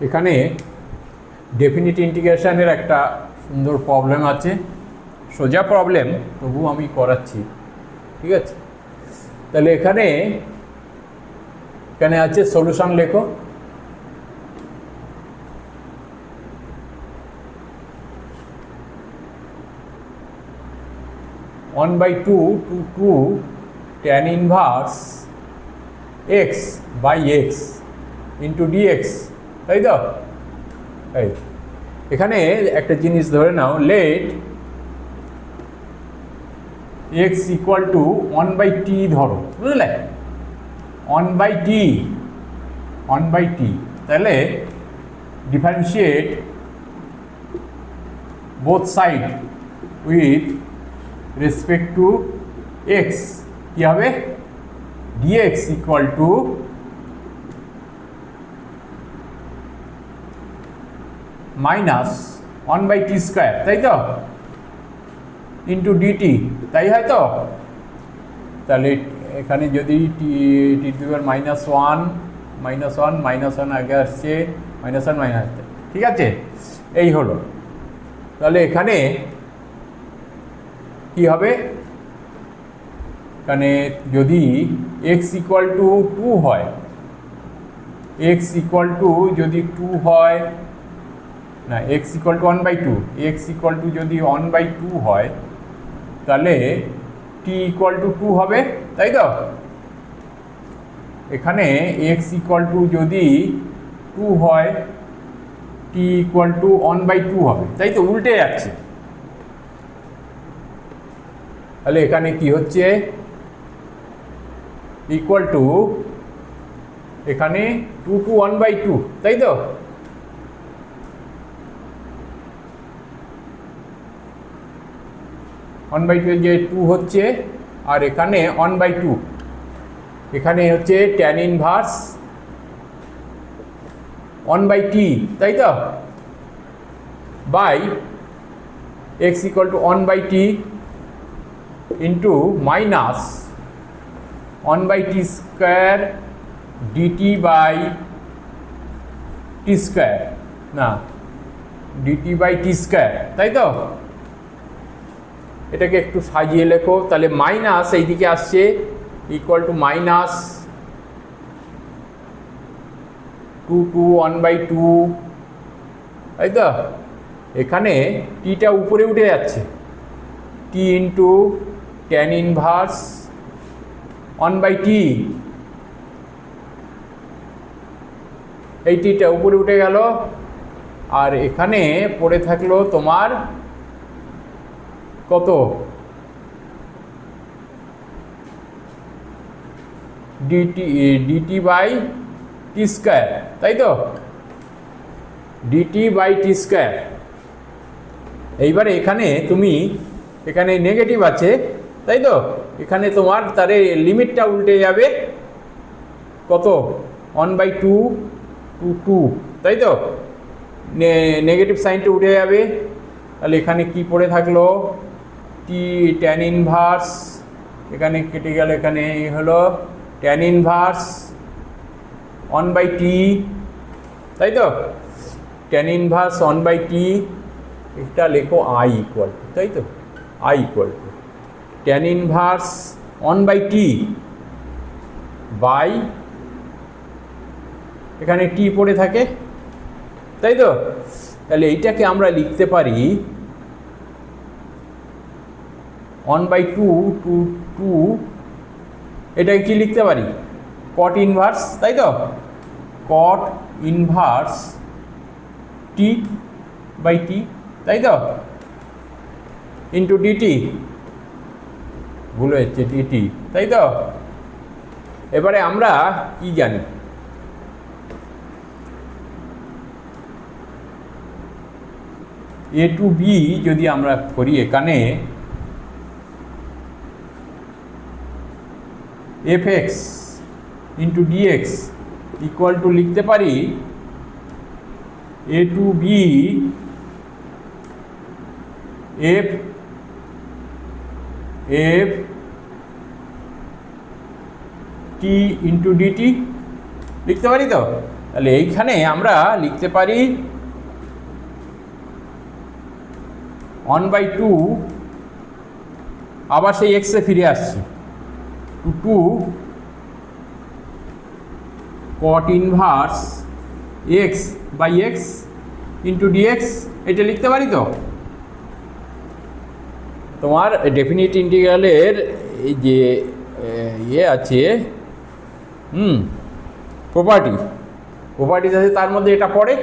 এখানে ডেফিনিট ইন্টিগ্রেশনের একটা সুন্দর প্রবলেম আছে, সোজা প্রবলেম, তবু আমি করাচ্ছি, ঠিক আছে। তাহলে এখানে আছে সলিউশন লেখো। One by two two two tan inverse x by x into dx, তাই তো? এই এখানে একটা জিনিস ধরে নাও, let x equal to one by t ধরো, বুঝলে? ওয়ান বাই টি, তাহলে differentiate both side with respect to x, কী হবে? dx equal to minus one by t square, তাই তো? ইন্টু ডিটি, তাই হয় তো? তাহলে এখানে যদি টি টু পাওয়ার মাইনাস ওয়ান আগে আসছে, মাইনাস ওয়ান মাইনাস, ঠিক আছে? এই হলো। তাহলে এখানে কি হবে? এখানে যদি এক্স ইকুয়াল টু টু হয়, এক্স ইকুয়াল টু যদি টু হয়, না x equal to one by two, x equal to যদি ওয়ান বাই টু হয়, তাহলে টি ইকুয়াল টু টু হবে, তাই তো? এখানে এক্স ইকুয়াল টু যদি টু হয়, t equal to one by two হবে, তাই তো? উল্টে যাচ্ছে। তাহলে এখানে কি হচ্ছে? ইকুয়াল টু এখানে two two one by two, তাই তো? ওয়ান বাই টু যে টু হচ্ছে, আর এখানে ওয়ান বাই টু, এখানে হচ্ছে tan inverse one by t, তাই তো? By x equal to one by t into minus one by t square dt by t square, না ডিটি বাই টি স্কোয়ার, তাই তো? এটাকে একটু সাজিয়ে লেখো। তাহলে মাইনাস এইদিকে আসছে, equal to minus two two one by two, তাই তো? এখানে টিটা উপরে উঠে যাচ্ছে, t into tan inverse one by t, এই টিটা উপরে উঠে গেল, আর এখানে পড়ে থাকলো তোমার কত? ডিটি বাই টি স্কোয়ার, তাই তো? Dt by t square. এইবারে এখানে তুমি, এখানে নেগেটিভ আছে, তাই তো? এখানে তোমার তারে লিমিটটা উল্টে যাবে, কত? One by two two two, তাই তো? নেগেটিভ সাইনটা উঠে যাবে। তাহলে এখানে কি পড়ে থাকলো? টি ট্যান ইনভার্স, এখানে কেটে গেল, এখানে হলো tan inverse one by t, তাই তো? Tan inverse one by t, এটা লেখো আই ইকুয়াল টু, তাই তো? I equal to tan inverse one by t by, এখানে টি পড়ে থাকে, তাই তো? তাহলে এইটাকে আমরা লিখতে পারি one by two two two, এটাকে কি লিখতে পারি? কট ইনভার্স, তাই তো? কট ইনভার্স টি বাই টি, তাই তো? ইন্টু ডিটি, ভুল হচ্ছে, ডিটি, তাই তো? এবারে আমরা কি জানি? এ টু বি যদি আমরা করি, এখানে f x into dx equal to লিখতে পারি a to b f f t into dt, লিখতে পারি তো? তাহলে এইখানে আমরা লিখতে পারি 1/2, আবার সেই এক্সে ফিরে আসছি, 2 cot inverse x/x into dx, এটা লিখতে পারি তো। তোমার ডেফিনিট ইন্টিগ্রালের এই যে ইয়ে আছে প্রপার্টিজ আছে, তার মধ্যে এটা পড়ে।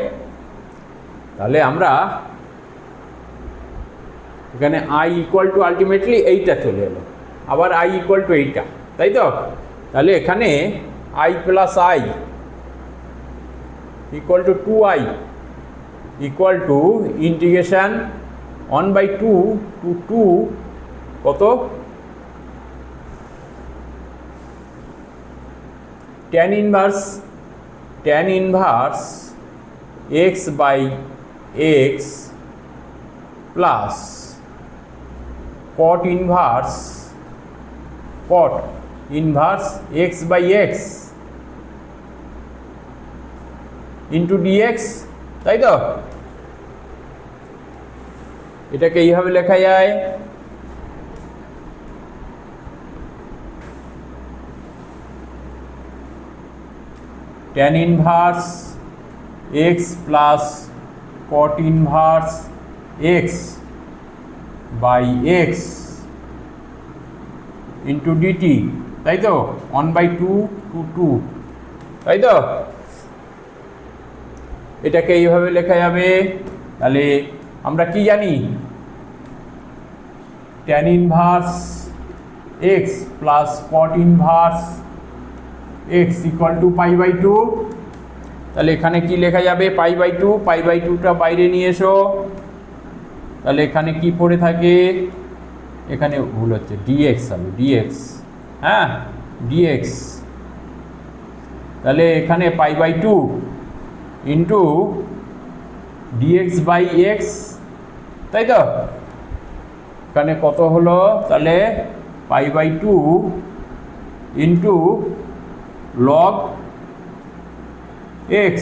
তাহলে আমরা এখানে আই ইকুয়াল টু আলটিমেটলি এইটা চলে এলো, আবার আই ইকুয়াল টু এইটা, তাই তো। তাহলে এখানে I plus I equal to 2i equal to integration 1/2 to 2 কত tan inverse x/x plus cot inverse x/x into dx, তাই তো। এটাকে এইভাবে লেখা যায়, tan inverse x plus cot inverse x/x into dt, তাই তো, 1/2 টু 2, তাই তো। এটাকে এইভাবে লেখা যাবে। তাহলে আমরা কি জানি, tan inverse x plus cot inverse x equal to π/2। তাহলে এখানে কি লেখা যাবে, π/2টা বাইরে নিয়ে এসো। তাহলে এখানে কি পড়ে থাকে, এখানে ভুল হচ্ছে, ডিএক্স হবে, ডিএক্স, হ্যাঁ ডিএক্স। তাহলে এখানে π/2 ইন্টু dx/x, তাই তো। এখানে কত হলো, তাহলে π/2 ইন্টু log x,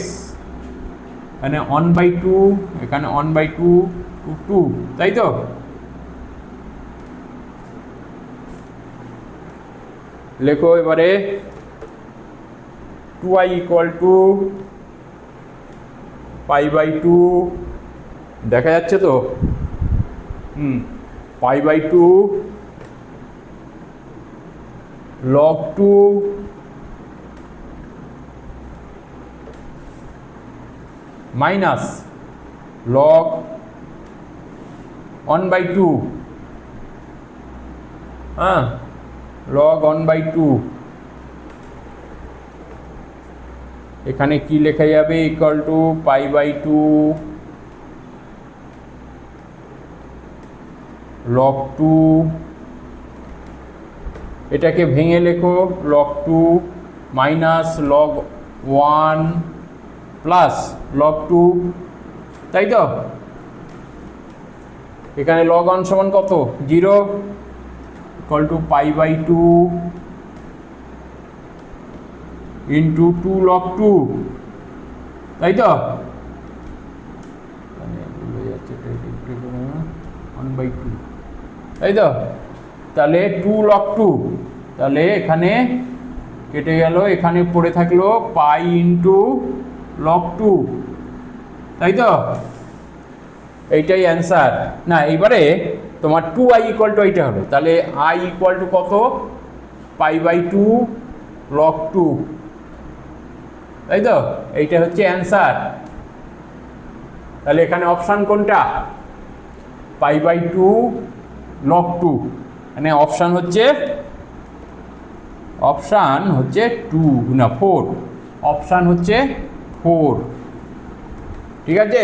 এখানে 1/2, এখানে 1/2 টু 2, তাই তো। লেখো এবারে 2i ইকুয়াল টু π/2, দেখা যাচ্ছে তো, π/2 log 2 মাইনাস log 1/2, হ্যাঁ log 1/2। এখানে কি লেখা যাবে, ইকুয়াল টু π/2 log 2, এটাকে ভেঙে লেখো, log 2 minus log 1 plus log 2, তাই তো। এখানে log 1 সমান কত, 0, ইকুয়াল টু π/2 ইন্টু 2 log 2, তাই তো। 1/2, তাই তো। তাহলে 2 log 2, তাহলে এখানে কেটে গেল, এখানে পড়ে থাকলো π ইন্টু log 2, তাই তো। এইটাই অ্যান্সার না। এইবারে তোমার 2i ইকুয়াল টু এইটা হলো, তাহলে i ইকুয়াল টু কত, π/2 log 2, তাই তো। এইটা হচ্ছে অ্যান্সার। তাহলে এখানে অপশান কোনটা, π/2 log 2, মানে অপশান হচ্ছে 2 না 4, অপশান হচ্ছে 4, ঠিক আছে।